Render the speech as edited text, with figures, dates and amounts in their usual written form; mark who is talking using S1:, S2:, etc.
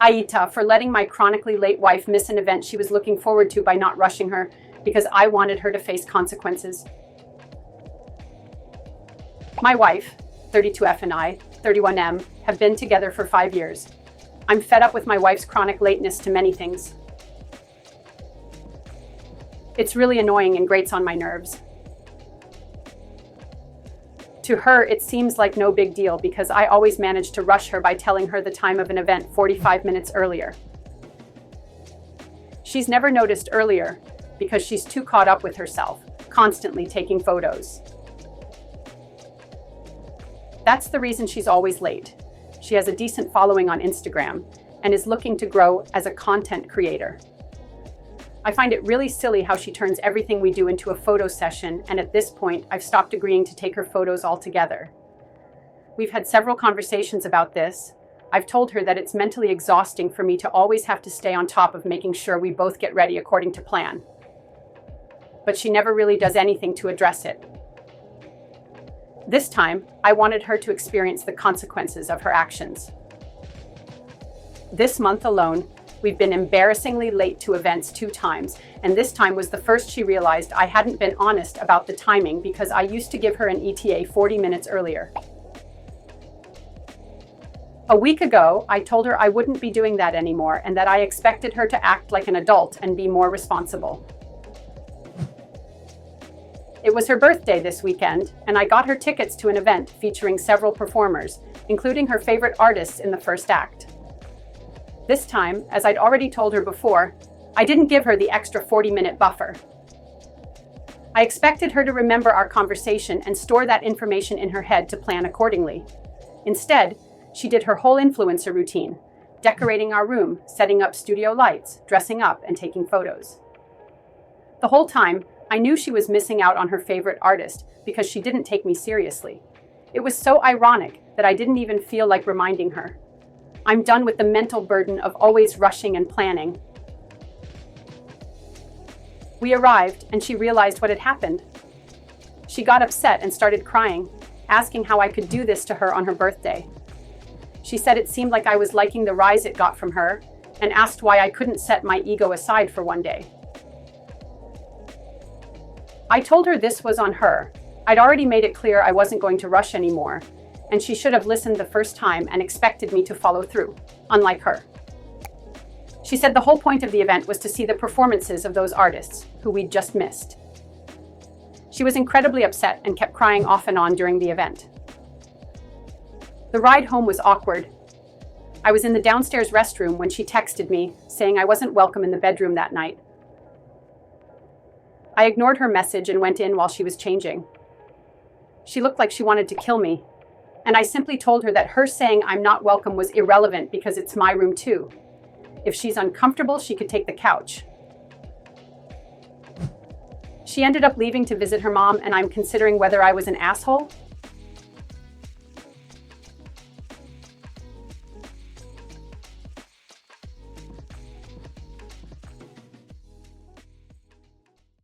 S1: AITA for letting my chronically late wife miss an event she was looking forward to by not rushing her because I wanted her to face consequences. My wife, 32F, and I, 31M, have been together for 5 years. I'm fed up with my wife's chronic lateness to many things. It's really annoying and grates on my nerves. To her, it seems like no big deal because I always manage to rush her by telling her the time of an event 45 minutes earlier. She's never noticed earlier because she's too caught up with herself, constantly taking photos. That's the reason she's always late. She has a decent following on Instagram and is looking to grow as a content creator. I find it really silly how she turns everything we do into a photo session, and at this point, I've stopped agreeing to take her photos altogether. We've had several conversations about this. I've told her that it's mentally exhausting for me to always have to stay on top of making sure we both get ready according to plan. But she never really does anything to address it. This time, I wanted her to experience the consequences of her actions. This month alone, we've been embarrassingly late to events 2 times, and this time was the first she realized I hadn't been honest about the timing because I used to give her an ETA 40 minutes earlier. A week ago, I told her I wouldn't be doing that anymore and that I expected her to act like an adult and be more responsible. It was her birthday this weekend, and I got her tickets to an event featuring several performers, including her favorite artists in the first act. This time, as I'd already told her before, I didn't give her the extra 40-minute buffer. I expected her to remember our conversation and store that information in her head to plan accordingly. Instead, she did her whole influencer routine, decorating our room, setting up studio lights, dressing up, and taking photos. The whole time, I knew she was missing out on her favorite artist because she didn't take me seriously. It was so ironic that I didn't even feel like reminding her. I'm done with the mental burden of always rushing and planning. We arrived, and she realized what had happened. She got upset and started crying, asking how I could do this to her on her birthday. She said it seemed like I was liking the rise it got from her, and asked why I couldn't set my ego aside for one day. I told her this was on her. I'd already made it clear I wasn't going to rush anymore, and she should have listened the first time and expected me to follow through, unlike her. She said the whole point of the event was to see the performances of those artists who we'd just missed. She was incredibly upset and kept crying off and on during the event. The ride home was awkward. I was in the downstairs restroom when she texted me, saying I wasn't welcome in the bedroom that night. I ignored her message and went in while she was changing. She looked like she wanted to kill me, and I simply told her that her saying I'm not welcome was irrelevant because it's my room too. If she's uncomfortable, she could take the couch. She ended up leaving to visit her mom, and I'm considering whether I was an asshole